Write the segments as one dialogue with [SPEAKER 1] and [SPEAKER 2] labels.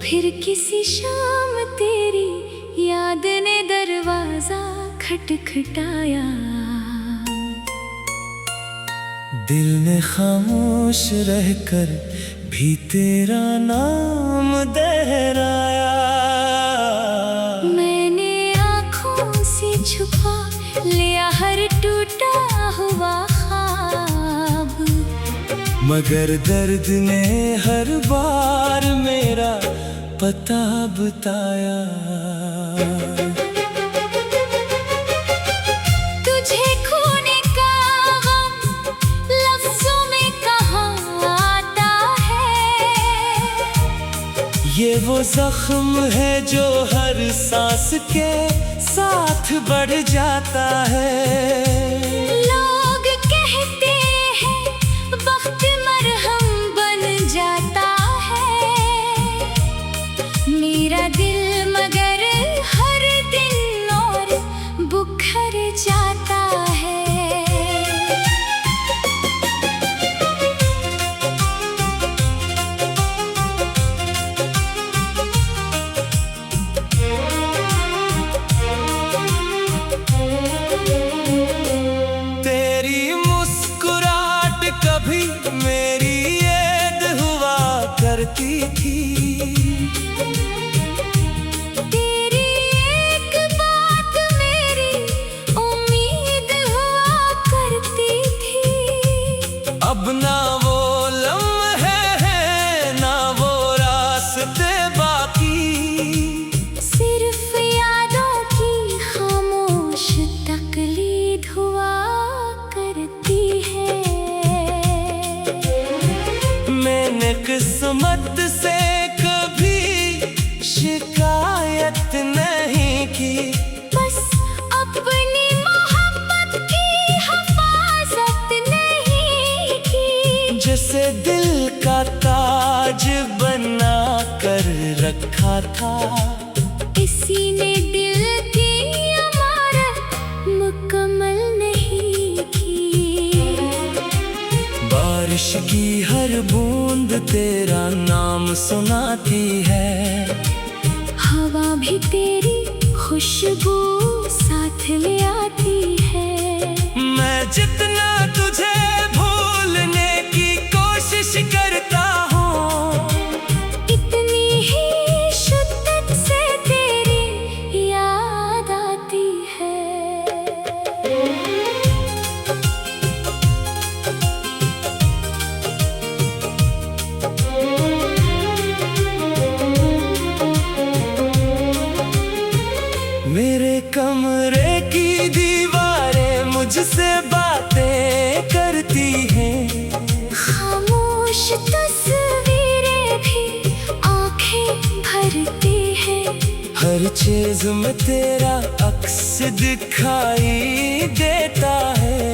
[SPEAKER 1] फिर किसी शाम तेरी याद ने दरवाजा खटखटाया,
[SPEAKER 2] दिल ने खामोश रहकर भी तेरा नाम दोहराया।
[SPEAKER 1] मैंने आँखों से छुपा लिया हर टूटा हुआ ख्वाब,
[SPEAKER 2] मगर दर्द ने हर बार मेरा पता बताया।
[SPEAKER 1] तुझे खोने का गम लफ्जों में कहाँ आता है,
[SPEAKER 2] ये वो जख्म है जो हर सांस के साथ बढ़ जाता है।
[SPEAKER 1] लोग कहते हैं वक्त मरहम बन जाता है, मेरा दिल मगर हर दिन और बुखर जाता है।
[SPEAKER 2] तेरी मुस्कुराहट कभी मेरी याद हुआ करती थी,
[SPEAKER 1] तेरी एक बात मेरी उम्मीद हुआ करती थी।
[SPEAKER 2] अब ना वो लम्हे हैं ना वो रास्ते बाकी,
[SPEAKER 1] सिर्फ यादों की खामोश तकलीद हुआ करती है।
[SPEAKER 2] मैंने किस्मत से कभी शिकायत नहीं की,
[SPEAKER 1] बस अपनी मोहब्बत की हिफाजत नहीं की।
[SPEAKER 2] जिसे दिल का ताज बना कर रखा था,
[SPEAKER 1] किसी ने दिल की इमारत मुकम्मल नहीं की।
[SPEAKER 2] बारिश की हर बूंद तेरा नाम सुनाती है,
[SPEAKER 1] हवा भी तेरी खुशबू साथ ले आती है।
[SPEAKER 2] मैं जितना तुझे भूलने की कोशिश करता हूँ,
[SPEAKER 1] इतनी ही शिद्दत से तेरी याद आती है।
[SPEAKER 2] मेरे कमरे की दीवारें मुझसे बातें करती हैं,
[SPEAKER 1] खामोश तस्वीरें भी आंखें भरती हैं।
[SPEAKER 2] हर चीज में तेरा अक्स दिखाई देता है।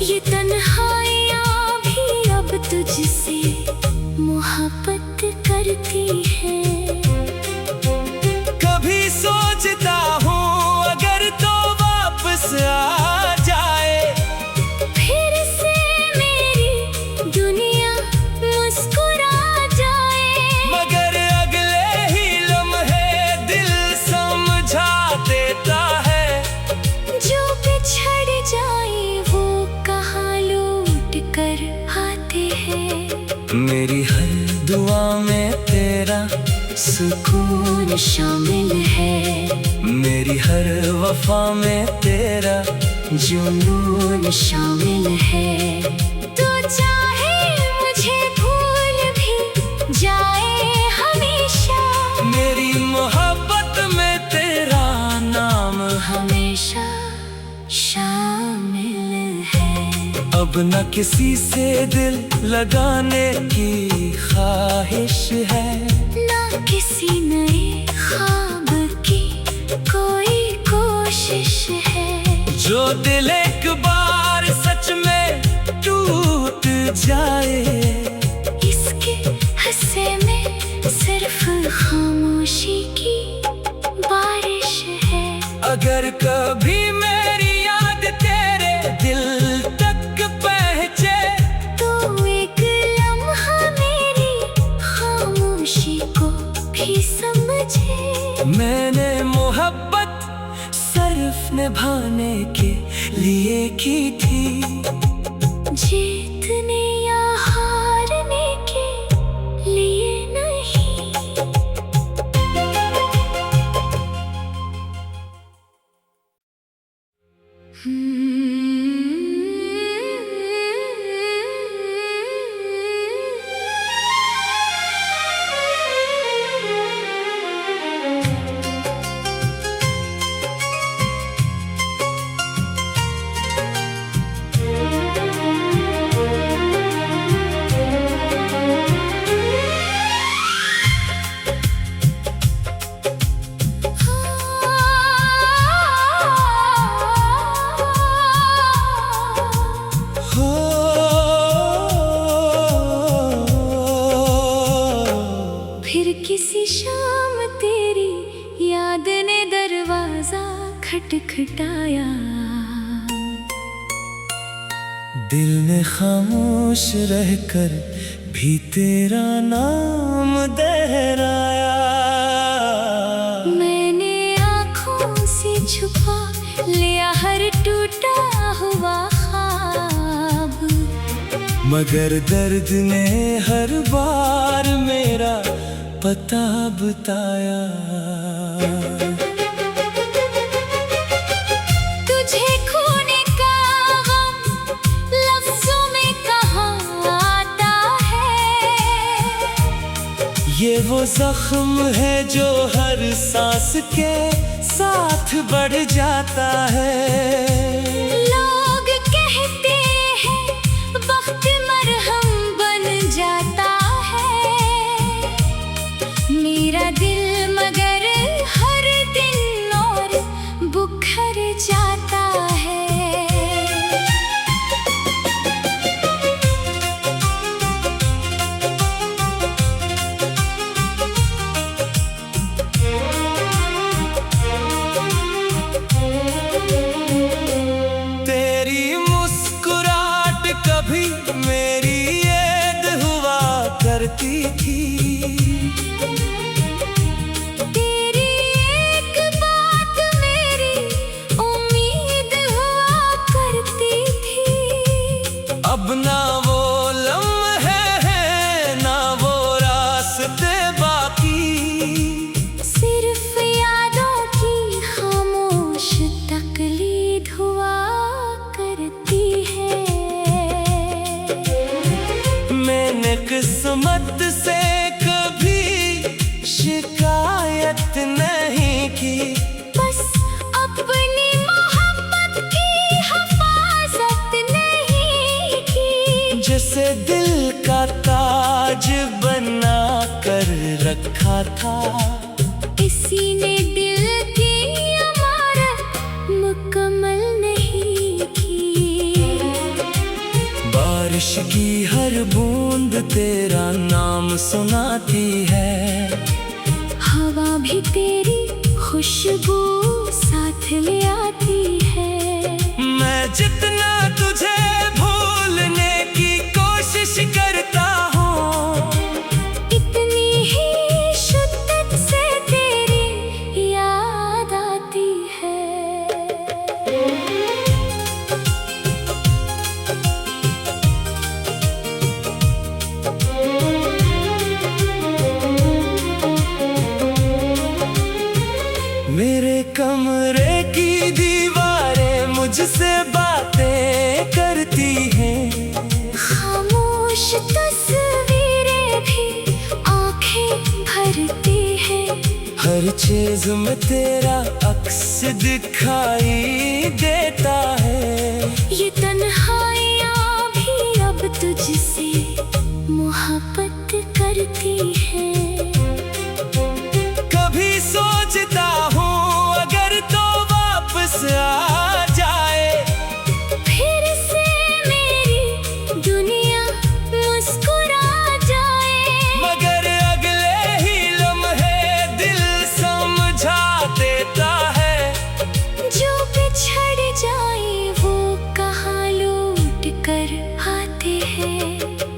[SPEAKER 1] ये तन्हाइयाँ भी अब तुझसे मोहब्बत करती हैं।
[SPEAKER 2] कभी सोचता हूँ अगर तो वापस आ जाए,
[SPEAKER 1] फिर से मेरी दुनिया मुस्कुरा जाए,
[SPEAKER 2] मगर अगले ही लम्हे दिल समझा देता है।
[SPEAKER 1] जो बिछड़ जाए वो कहाँ लौट कर आते हैं।
[SPEAKER 2] मेरी हर दुआ में तेरा सुकून
[SPEAKER 1] शामिल है,
[SPEAKER 2] मेरी हर वफा में तेरा
[SPEAKER 1] जुनून शामिल है। तो चाहे मुझे भूल भी जाए हमेशा,
[SPEAKER 2] मेरी मोहब्बत में तेरा नाम
[SPEAKER 1] हमेशा शामिल
[SPEAKER 2] अब न किसी से दिल लगाने की ख्वाहिश है,
[SPEAKER 1] ना किसी नए ख्वाब की कोई कोशिश है।
[SPEAKER 2] जो दिल एक बार सच में टूट जाए,
[SPEAKER 1] इसके हिस्से में सिर्फ खामोशी की बारिश है।
[SPEAKER 2] अगर कभी मेरी याद तेरे दिल तक पहुंचे,
[SPEAKER 1] तो एक लम्हा मेरी खामोशी को भी समझे।
[SPEAKER 2] मैंने मोहब्बत सिर्फ निभाने के लिए की थी,
[SPEAKER 1] जीतने या हारने के लिए नहीं। फिर किसी शाम तेरी याद ने दरवाजा खटखटाया।
[SPEAKER 2] दिल ने खामोश रहकर भी तेरा नाम दोहराया।
[SPEAKER 1] मैंने आँखों से छुपा लिया हर टूटा हुआ ख्वाब,
[SPEAKER 2] मगर दर्द ने हर बार मेरा पता बताया।
[SPEAKER 1] तुझे खोने का गम लफ्जों में कहाँ आता है।
[SPEAKER 2] ये वो जख्म है जो हर सांस के साथ बढ़ जाता है।
[SPEAKER 1] लोग कहते हैं वक्त मरहम बन जाता है, मेरा दिल मगर हर दिन और बुखर जाता है।
[SPEAKER 2] तेरी मुस्कुराहट कभी मेरी याद हुआ करती थी।
[SPEAKER 1] तेरी एक बात मेरी उम्मीद हुआ करती थी।
[SPEAKER 2] अब ना वो लम्हे हैं ना वो रास्ते बाकी,
[SPEAKER 1] सिर्फ यादों की खामोश तकलीद हुआ करती है।
[SPEAKER 2] मैंने किस्मत से कभी शिकायत नहीं की,
[SPEAKER 1] बस अपनी मोहब्बत की हिफाजत नहीं की।
[SPEAKER 2] जिसे दिल का ताज बना कर रखा था,
[SPEAKER 1] किसी ने दिल की इमारत मुकम्मल नहीं की।
[SPEAKER 2] बारिश की हर बूंद तेरा नाम सुनाती है।
[SPEAKER 1] हवा भी तेरी खुशबू साथ ले आती है।
[SPEAKER 2] मैं जितना तुझे भूलने की कोशिश करता हूँ,
[SPEAKER 1] इतनी ही शिद्दत से तेरी याद आती है।
[SPEAKER 2] मेरे कमरे की दीवारें मुझसे बातें करती हैं।
[SPEAKER 1] खामोश तस्वीरें भी आंखें भरती हैं।
[SPEAKER 2] हर चीज में तेरा अक्स दिखाई देता है।
[SPEAKER 1] ये तन्हाइयाँ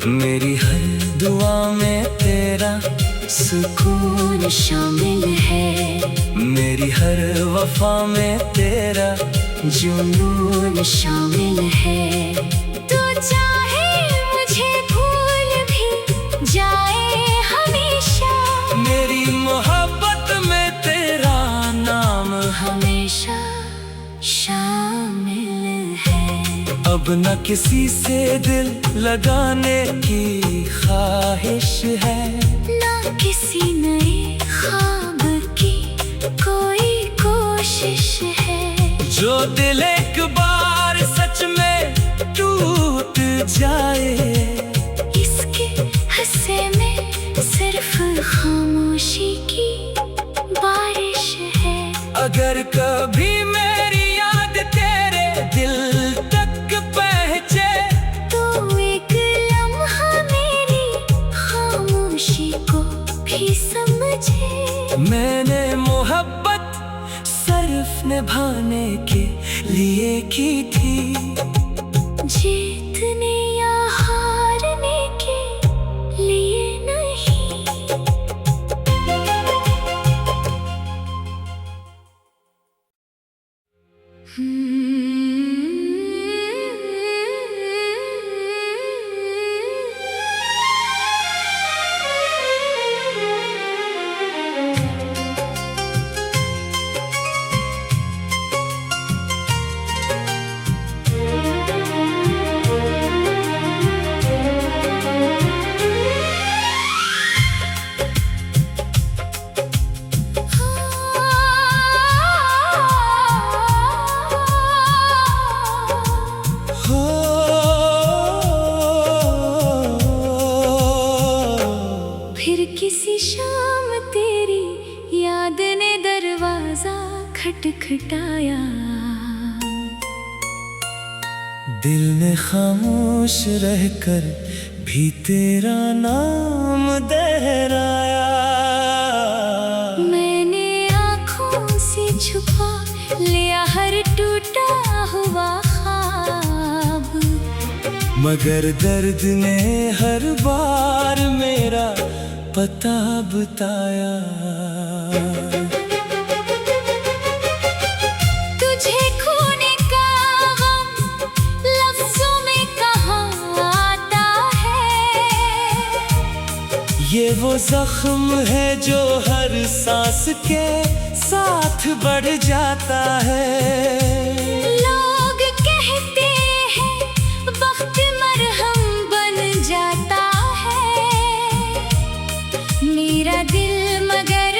[SPEAKER 2] मेरी हर दुआ में तेरा
[SPEAKER 1] सुकून शामिल है।
[SPEAKER 2] मेरी हर वफा में तेरा
[SPEAKER 1] जुनून शामिल है। तू चाहे मुझे भूल भी जाए हमेशा,
[SPEAKER 2] मेरी मोहब्बत में तेरा नाम
[SPEAKER 1] हमेशा शामिल है।
[SPEAKER 2] अब न किसी से दिल लगाने की ख्वाहिश है,
[SPEAKER 1] ना किसी नए ख्वाब की कोई कोशिश है।
[SPEAKER 2] जो दिल एक बार सच में टूट जाए,
[SPEAKER 1] इसके हिस्से में सिर्फ खामोशी की बारिश है।
[SPEAKER 2] अगर कभी मेरी याद तेरे दिल तक पहुंचे,
[SPEAKER 1] तो एक लम्हा मेरी खामोशी को भी समझे।
[SPEAKER 2] मैंने मोहब्बत सिर्फ निभाने के लिए की थी,
[SPEAKER 1] जीतने या हारने के लिए नहीं।
[SPEAKER 2] हो
[SPEAKER 1] फिर किसी शाम तेरी याद ने दरवाजा खटखटाया।
[SPEAKER 2] दिल ने खामोश रहकर भी तेरा नाम दोहराया।
[SPEAKER 1] मैंने आँखों से छुपा लिया हर टूटा हुआ ख्वाब,
[SPEAKER 2] मगर दर्द ने हर बार मेरा पता बताया।
[SPEAKER 1] तुझे खोने का गम लफ्जों में कहाँ आता है।
[SPEAKER 2] ये वो जख्म है जो हर सांस के साथ बढ़ जाता है।
[SPEAKER 1] लोग कहते हैं वक्त मरहम बन जाता है। मेरा दिल मगर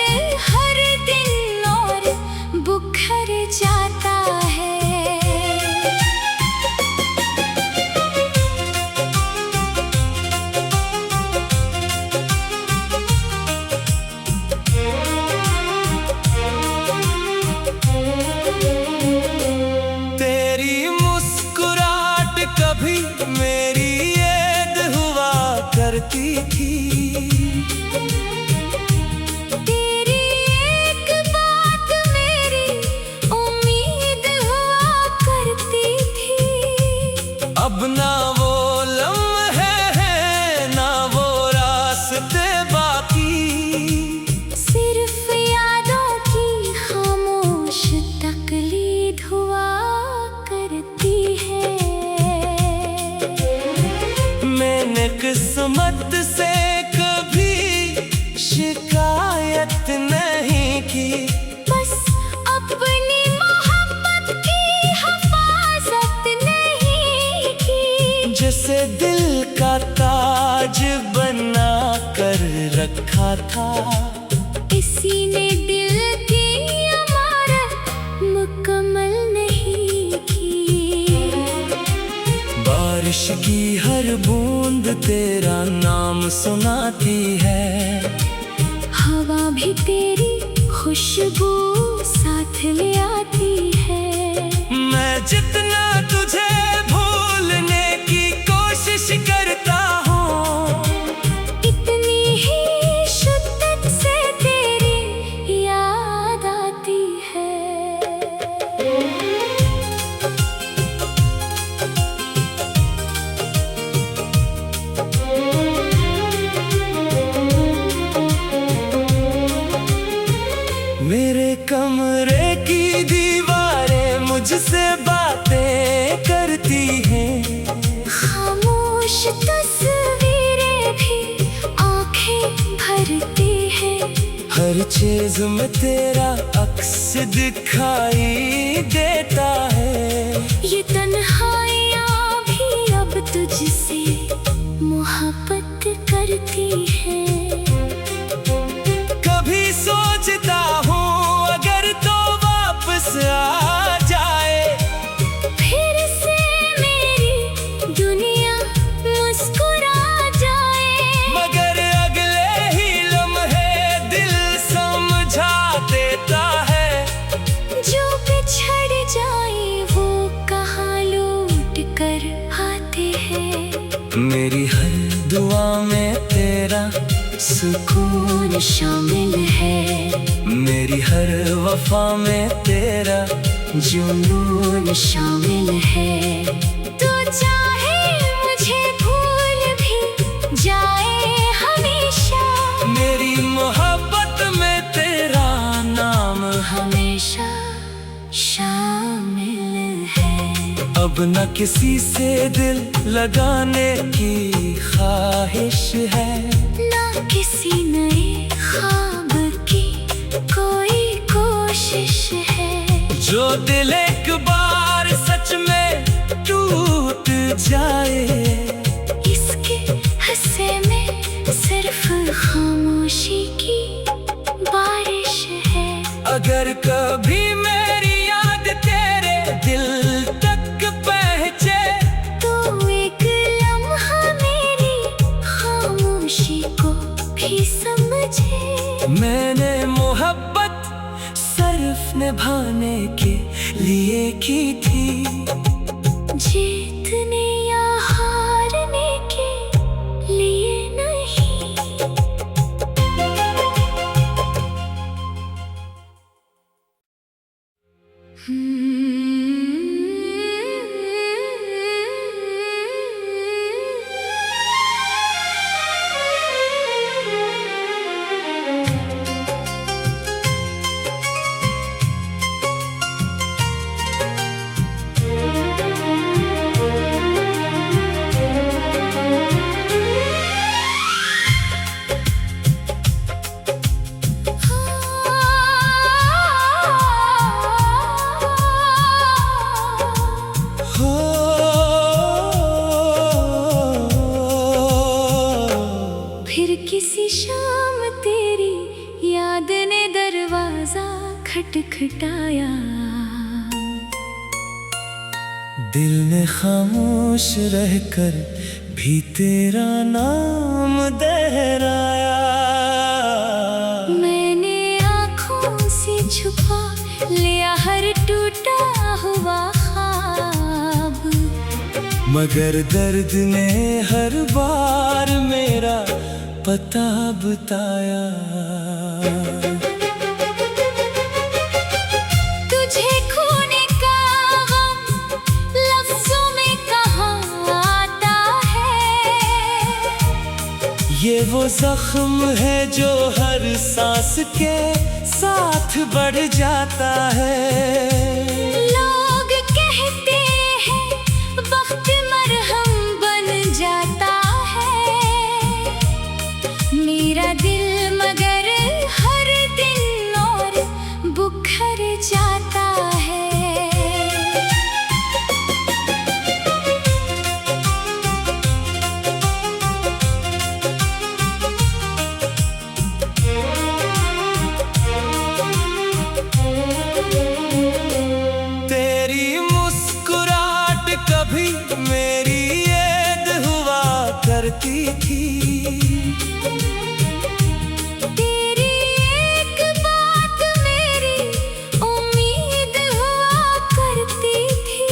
[SPEAKER 1] हर दिन और बुखर जाता है।
[SPEAKER 2] तेरी मुस्कुराहट कभी मेरी याद हुआ करती थी।
[SPEAKER 1] तेरी एक बात मेरी उम्मीद हुआ करती थी।
[SPEAKER 2] अब ना वो लम्हे हैं ना वो रास्ते बाकी,
[SPEAKER 1] सिर्फ यादों की खामोश तकलीद हुआ करती है।
[SPEAKER 2] मैंने किस्मत से कभी शिकायत नहीं की,
[SPEAKER 1] बस अपनी मोहब्बत की हिफाजत नहीं की।
[SPEAKER 2] जिसे दिल का ताज बना कर रखा था,
[SPEAKER 1] किसी ने दिल की इमारत मुकम्मल नहीं की।
[SPEAKER 2] बारिश की हर बूंद तेरा नाम सुनाती है।
[SPEAKER 1] हवा भी तेरी खुशबू साथ ले आती है।
[SPEAKER 2] मैं जितना तुझे भूलने की कोशिश करता हूँ,
[SPEAKER 1] इतनी ही शिद्दत से तेरी याद आती है।
[SPEAKER 2] परचेज में तेरा अक्स दिखाई देता है।
[SPEAKER 1] ये तन्हाइयाँ भी अब तुझसे मोहब्बत करती है।
[SPEAKER 2] कभी सोचता हूँ अगर तो वापस आ जाए,
[SPEAKER 1] फिर से मेरी दुनिया मुस्कुरा जाए।
[SPEAKER 2] मगर अगले ही लम्हे दिल समझा देता है।
[SPEAKER 1] जो बिछड़ जाए वो कहाँ लौट कर आते हैं।
[SPEAKER 2] मेरी हर दुआ में तेरा
[SPEAKER 1] सुकून शामिल है।
[SPEAKER 2] मेरी हर वफा में तेरा
[SPEAKER 1] जुनून शामिल है। तो चाहे मुझे भूल भी जाए हमेशा,
[SPEAKER 2] मेरी मोहब्बत में तेरा नाम
[SPEAKER 1] हमेशा शामिल है।
[SPEAKER 2] अब न किसी से दिल लगाने की ख्वाहिश है,
[SPEAKER 1] ना किसी नए ख्वाब की कोई कोशिश है।
[SPEAKER 2] जो दिल एक बार सच में टूट जाए,
[SPEAKER 1] इसके हिस्से में सिर्फ खामोशी की बारिश है।
[SPEAKER 2] अगर कभी मेरी याद तेरे दिल तक पहुंचे,
[SPEAKER 1] तो एक लम्हा मेरी खामोशी को भी समझे।
[SPEAKER 2] मैंने मोहब्बत सिर्फ निभाने के लिए की थी,
[SPEAKER 1] जीतने या हारने के लिए नहीं। फिर किसी शाम तेरी याद ने दरवाजा खटखटाया।
[SPEAKER 2] दिल ने खामोश रहकर भी तेरा नाम दोहराया।
[SPEAKER 1] मैंने आँखों से छुपा लिया हर टूटा हुआ ख्वाब,
[SPEAKER 2] मगर दर्द ने हर बार मेरा पता बताया।
[SPEAKER 1] तुझे खोने का गम लफ्जों में कहाँ आता है।
[SPEAKER 2] ये वो जख्म है जो हर सांस के साथ बढ़ जाता है।
[SPEAKER 1] लोग कहते हैं वक्त मरहम बन जाता है। मेरा दिल मगर हर दिन और बुखर जाता है।
[SPEAKER 2] तेरी मुस्कुराहट कभी मेरी याद हुआ करती थी।
[SPEAKER 1] तेरी एक बात मेरी उम्मीद हुआ करती थी।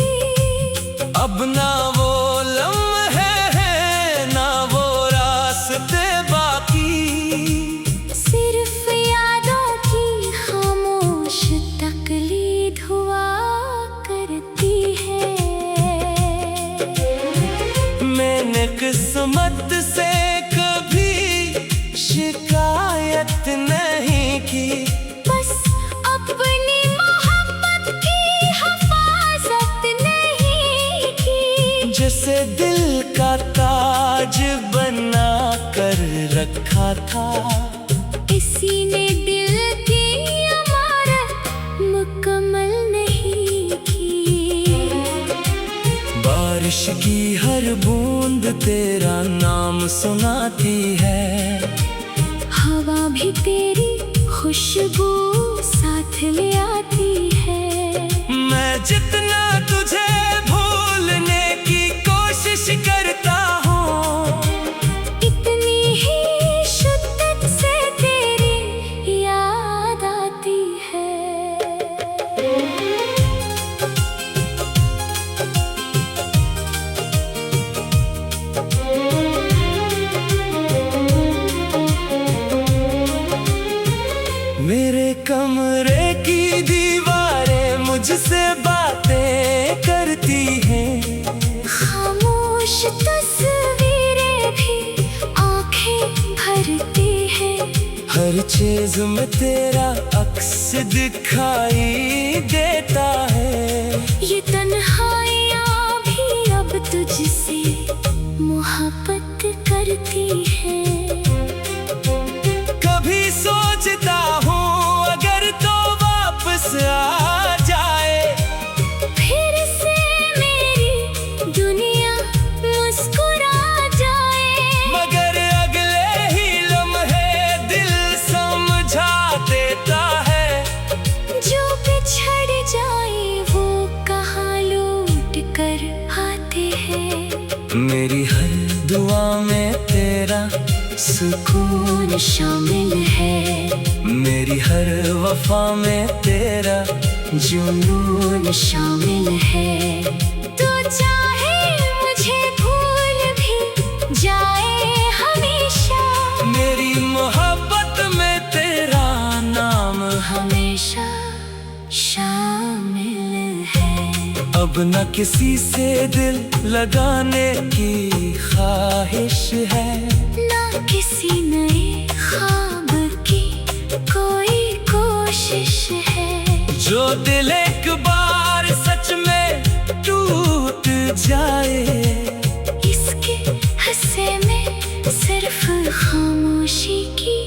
[SPEAKER 2] अब ना वो लम्हे हैं ना वो रास्ते बाकी,
[SPEAKER 1] सिर्फ यादों की खामोश तकलीद हुआ करती है।
[SPEAKER 2] मैंने किस्मत से कभी शिकायत नहीं की,
[SPEAKER 1] बस अपनी मोहब्बत की हिफाजत नहीं की।
[SPEAKER 2] जिसे दिल का ताज बना कर रखा था,
[SPEAKER 1] इसी ने दिल
[SPEAKER 2] बारिश की हर बूंद तेरा नाम सुनाती है।
[SPEAKER 1] हवा भी तेरी खुशबू साथ ले आती है।
[SPEAKER 2] मैं जितना तुझे भूलने की कोशिश करता हूँ,
[SPEAKER 1] इतनी ही शिद्दत से तेरी याद आती है।
[SPEAKER 2] मेरे कमरे की दीवारें मुझसे बातें करती हैं।
[SPEAKER 1] खामोश तस्वीरें भी आंखें भरती हैं।
[SPEAKER 2] हर चीज में तेरा अक्स दिखाई देता है।
[SPEAKER 1] ये तन्हाइयाँ भी अब तुझसे मोहब्बत करती है।
[SPEAKER 2] कभी सोचता हूँ अगर तो वापस आ जाए,
[SPEAKER 1] फिर से मेरी दुनिया मुस्कुरा जाए।
[SPEAKER 2] मगर अगले ही लम्हे दिल समझा देता है।
[SPEAKER 1] जो बिछड़ जाए वो कहाँ लौट कर आते हैं।
[SPEAKER 2] मेरी हर दुआ में तेरा सुकून
[SPEAKER 1] शामिल है।
[SPEAKER 2] मेरी हर वफा में तेरा
[SPEAKER 1] जुनून शामिल है। तो चाहे मुझे भूल भी जाए हमेशा,
[SPEAKER 2] मेरी मोहब्बत में तेरा नाम
[SPEAKER 1] हमेशा शामिल है।
[SPEAKER 2] अब न किसी से दिल लगाने की ख्वाहिश है,
[SPEAKER 1] ना किसी नए ख्वाब की कोई कोशिश है।
[SPEAKER 2] जो दिल एक बार सच में टूट जाए,
[SPEAKER 1] इसके हिस्से में सिर्फ खामोशी की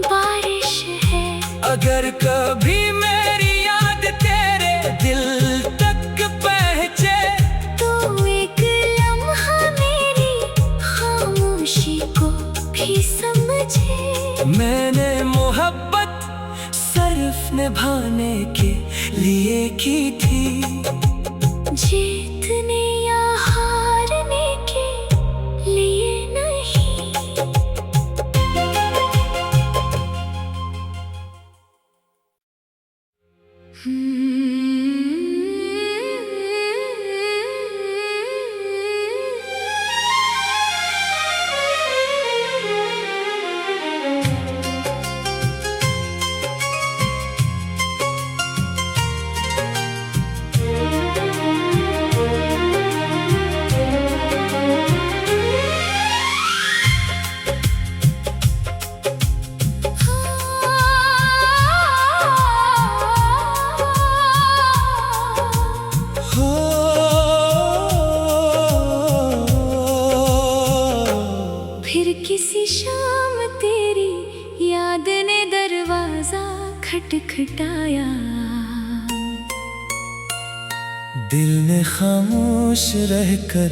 [SPEAKER 1] बारिश है।
[SPEAKER 2] अगर कभी मेरी याद तेरे दिल तक पहुंचे,
[SPEAKER 1] तो एक लम्हा मेरी खामोशी को भी समझे।
[SPEAKER 2] मैंने मोहब्बत सिर्फ निभाने के लिए की थी,
[SPEAKER 1] जीतने या हारने के लिए नहीं। फिर किसी शाम तेरी याद ने दरवाजा खटखटाया।
[SPEAKER 2] दिल ने खामोश रहकर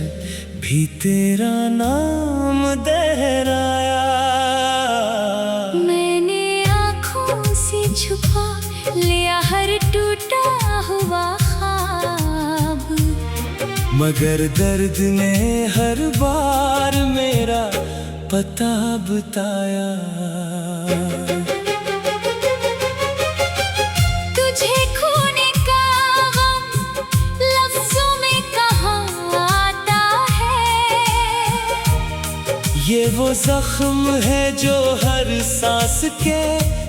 [SPEAKER 2] भी तेरा नाम दोहराया।
[SPEAKER 1] मैंने आँखों से छुपा लिया हर टूटा हुआ ख्वाब,
[SPEAKER 2] मगर दर्द ने हर बार मेरा पता बताया।
[SPEAKER 1] तुझे खोने का गम लफ्जों में कहाँ आता है।
[SPEAKER 2] ये वो जख्म है जो हर सांस के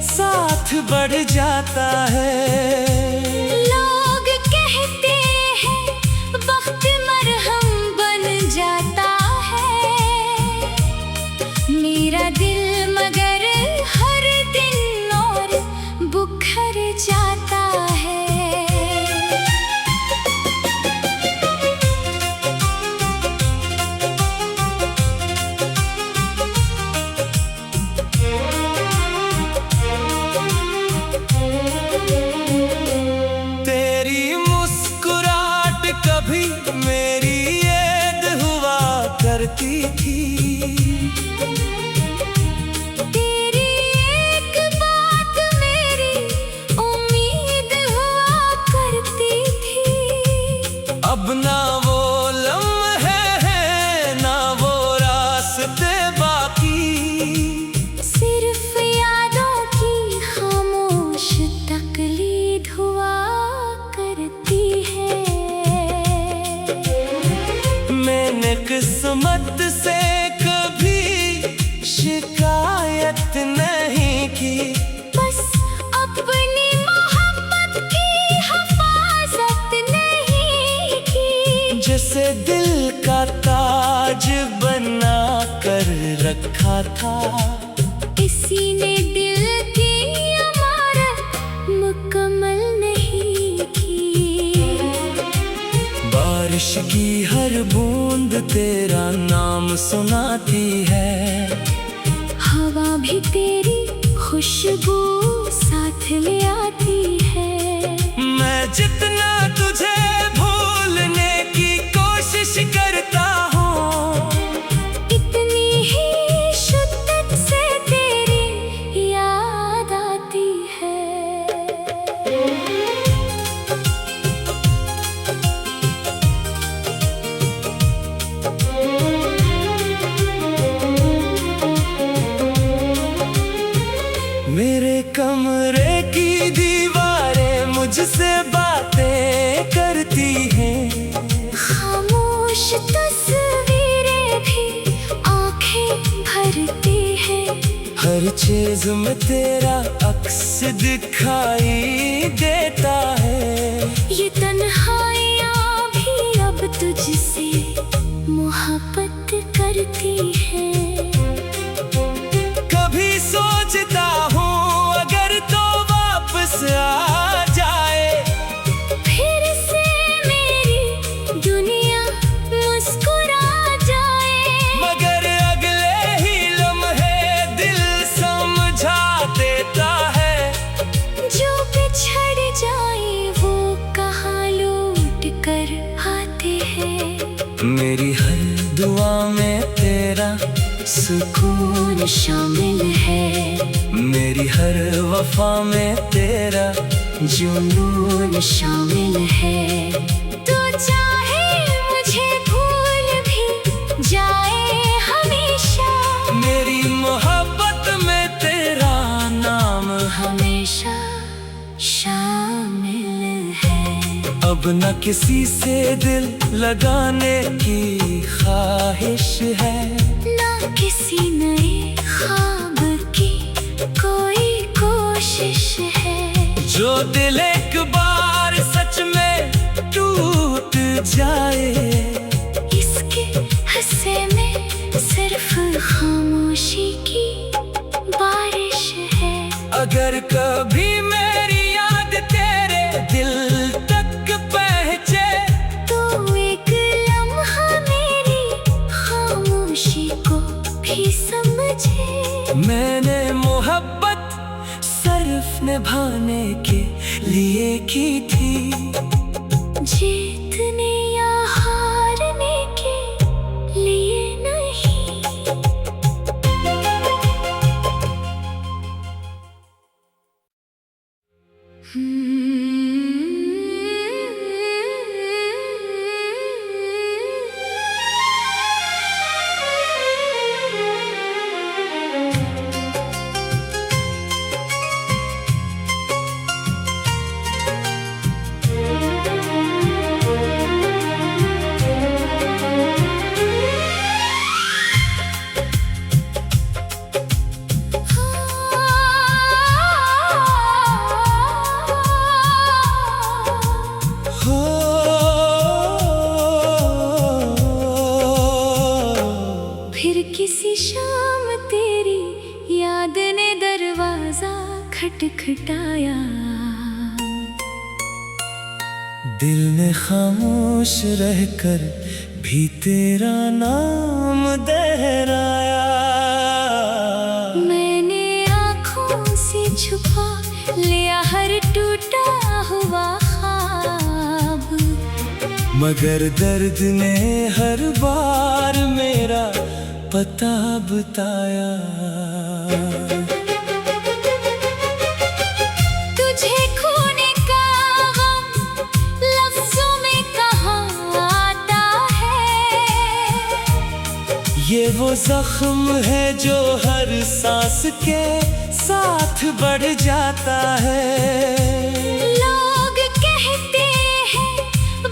[SPEAKER 2] साथ बढ़ जाता है।
[SPEAKER 1] लोग कहते हैं वक्त मरहम बन जाता है। मेरा दिल मगर हर दिन और बुखर जाता है।
[SPEAKER 2] करती थी।
[SPEAKER 1] तेरी एक बात मेरी उम्मीद हुआ करती थी।
[SPEAKER 2] अब ना वो लम्हे हैं ना वो रास्ते बाकी,
[SPEAKER 1] सिर्फ यादों की खामोश तकलीद हुआ करती है।
[SPEAKER 2] मैंने किस्मत से कभी शिकायत नहीं की,
[SPEAKER 1] बस अपनी मोहब्बत की हिफाजत नहीं की।
[SPEAKER 2] जैसे दिल का ताज बना कर रखा था,
[SPEAKER 1] किसी ने दिल की इमारत मुकम्मल नहीं की।
[SPEAKER 2] बारिश की हर बूंद तेरा नाम सुनाती है,
[SPEAKER 1] हवा भी तेरी खुशबू साथ ले आती है।
[SPEAKER 2] मैं जितना तुझे भूलने की कोशिश करता हूँ,
[SPEAKER 1] इतनी ही शिद्दत से तेरी याद आती है।
[SPEAKER 2] मेरे कमरे की दीवारें मुझसे बातें करती हैं,
[SPEAKER 1] खामोश तस्वीरें भी आंखें भरती हैं।
[SPEAKER 2] हर चीज में तेरा अक्स दिखाई देता है।
[SPEAKER 1] ये तन्हाइयाँ भी अब तुझसे मोहब्बत करती है।
[SPEAKER 2] कभी सोचता हूँ अगर तो वापस आ जाए,
[SPEAKER 1] फिर से मेरी दुनिया मुस्कुरा जाए।
[SPEAKER 2] मगर अगले ही लम्हे दिल समझा देता है।
[SPEAKER 1] जो बिछड़ जाए वो कहाँ लौट कर आते हैं।
[SPEAKER 2] मेरी हर दुआ में तेरा
[SPEAKER 1] सुकून शामिल है।
[SPEAKER 2] मेरी हर वफा में तेरा
[SPEAKER 1] जुनून शामिल है। तो चाहे मुझे भूल भी जाए हमेशा,
[SPEAKER 2] मेरी मोहब्बत में तेरा नाम
[SPEAKER 1] हमेशा शामिल है।
[SPEAKER 2] अब न किसी से दिल लगाने की ख्वाहिश है,
[SPEAKER 1] ना किसी नए ख्वाब की कोई कोशिश है।
[SPEAKER 2] जो दिल एक बार सच में टूट जाए,
[SPEAKER 1] इसके हिस्से में सिर्फ खामोशी की बारिश है।
[SPEAKER 2] अगर कभी मेरी याद तेरे दिल तक पहुंचे,
[SPEAKER 1] तो एक लम्हा मेरी खामोशी को भी समझे।
[SPEAKER 2] मैंने मोहब्बत सिर्फ निभाने के लिए की थी,
[SPEAKER 1] जीतने या हारने के लिए नहीं। किसी शाम तेरी याद ने दरवाजा खटखटाया।
[SPEAKER 2] दिल ने खामोश रहकर भी तेरा नाम दोहराया।
[SPEAKER 1] मैंने आँखों से छुपा लिया हर टूटा हुआ ख्वाब।
[SPEAKER 2] मगर दर्द ने हर बार मेरा पता बताया।
[SPEAKER 1] तुझे खोने का गम लफ्जों में कहाँ आता है।
[SPEAKER 2] ये वो जख्म है जो हर सांस के साथ बढ़ जाता है।
[SPEAKER 1] लोग कहते हैं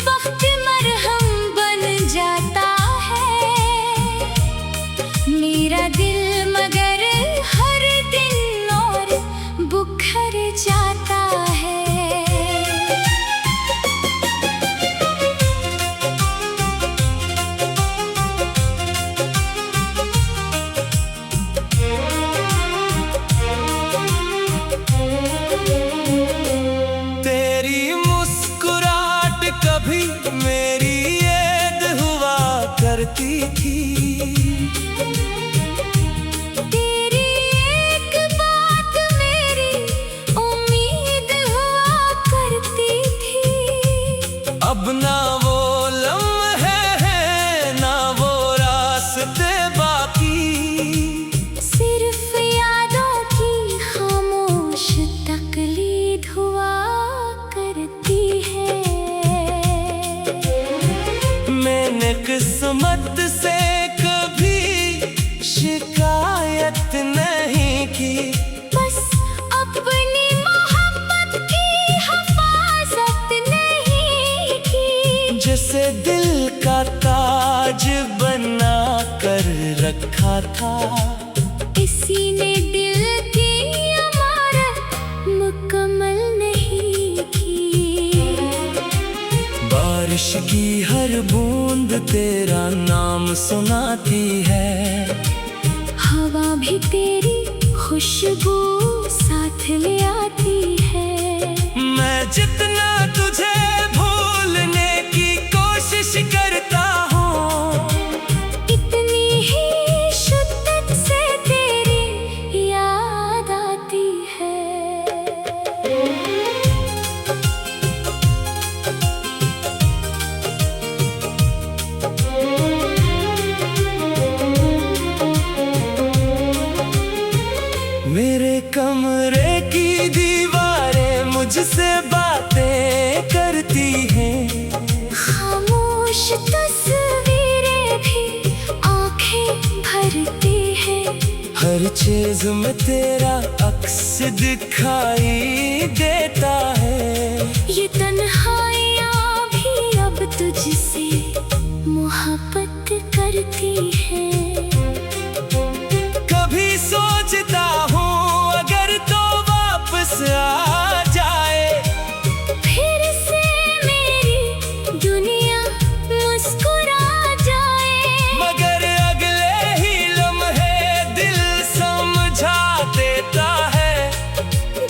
[SPEAKER 1] वक्त मरहम बन जाता है। मेरा दिल मगर हर दिन और बुखर जाता है।
[SPEAKER 2] तेरी मुस्कुराहट कभी मेरी याद हुआ करती थी।
[SPEAKER 1] तेरी एक बात मेरी उम्मीद हुआ करती थी।
[SPEAKER 2] अब ना वो लम्हे हैं ना वो रास्ते बाकी।
[SPEAKER 1] सिर्फ यादों की खामोश तकलीद हुआ करती है।
[SPEAKER 2] मैंने किस्मत से कभी शिकायत नहीं की।
[SPEAKER 1] बस अपनी मोहब्बत की हिफाजत नहीं की।
[SPEAKER 2] जिसे दिल का ताज बना कर रखा था,
[SPEAKER 1] किसी ने दिल की इमारत मुकम्मल नहीं की।
[SPEAKER 2] बारिश की हर बूंद तेरा नाम सुनाती है।
[SPEAKER 1] हवा भी तेरी खुशबू साथ ले आती है।
[SPEAKER 2] मैं जितना तुझे भूलने की कोशिश करता हूँ,
[SPEAKER 1] इतनी ही शिद्दत से तेरी याद आती है।
[SPEAKER 2] मेरे कमरे की दीवारें मुझसे बातें करती हैं।
[SPEAKER 1] खामोश तस्वीरें भी आंखें भरती हैं।
[SPEAKER 2] हर चीज में तेरा अक्स दिखाई देता है।
[SPEAKER 1] ये तन्हाइयाँ भी अब तुझसे मोहब्बत करती है।
[SPEAKER 2] कभी सोचता हूँ अगर तो वापस आ जाए।
[SPEAKER 1] फिर से मेरी दुनिया मुस्कुरा जाए।
[SPEAKER 2] मगर अगले ही लम्हे दिल समझा देता है।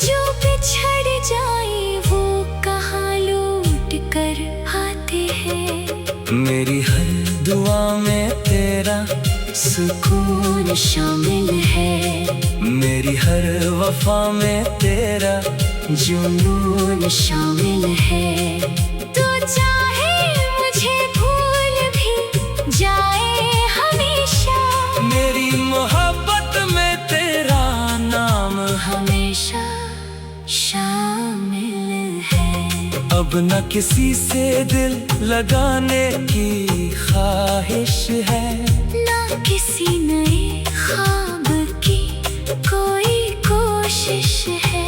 [SPEAKER 1] जो बिछड़ जाए वो कहाँ लौट कर आते हैं।
[SPEAKER 2] मेरी हर दुआ में तेरा सुकून
[SPEAKER 1] शामिल है।
[SPEAKER 2] मेरी हर वफा में तेरा
[SPEAKER 1] जुनून शामिल है। तो चाहे मुझे भूल भी जाए हमेशा।
[SPEAKER 2] मेरी मोहब्बत में तेरा नाम
[SPEAKER 1] हमेशा शामिल है।
[SPEAKER 2] अब न किसी से दिल लगाने की ख्वाहिश है।
[SPEAKER 1] ना किसी नए ख्वाब की कोई कोशिश है।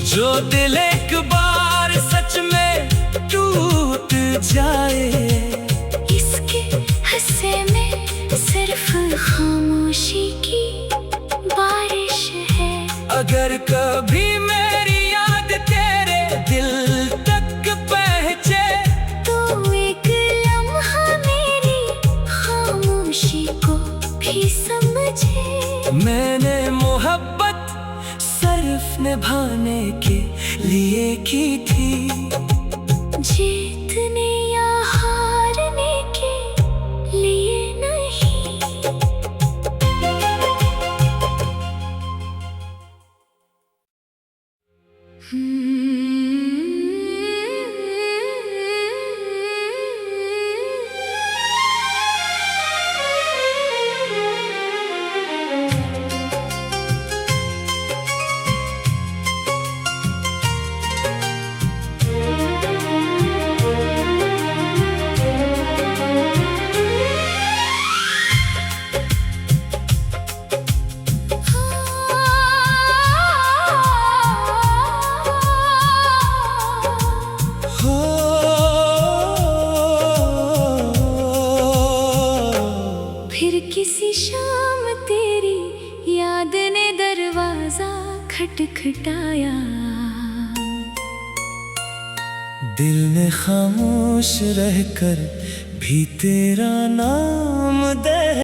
[SPEAKER 2] जो दिल एक बार सच में टूट जाए,
[SPEAKER 1] इसके हिस्से में सिर्फ खामोशी की बारिश है।
[SPEAKER 2] अगर कभी मेरी याद तेरे दिल तक पहुंचे,
[SPEAKER 1] तो एक लम्हा मेरी खामोशी को भी समझे।
[SPEAKER 2] मैंने मोहब्बत सिर्फ निभाने के लिए की थी।
[SPEAKER 1] जीतने या हारने के लिए नहीं। दरवाजा खटखटाया।
[SPEAKER 2] दिल ने खामोश रहकर भी तेरा नाम दे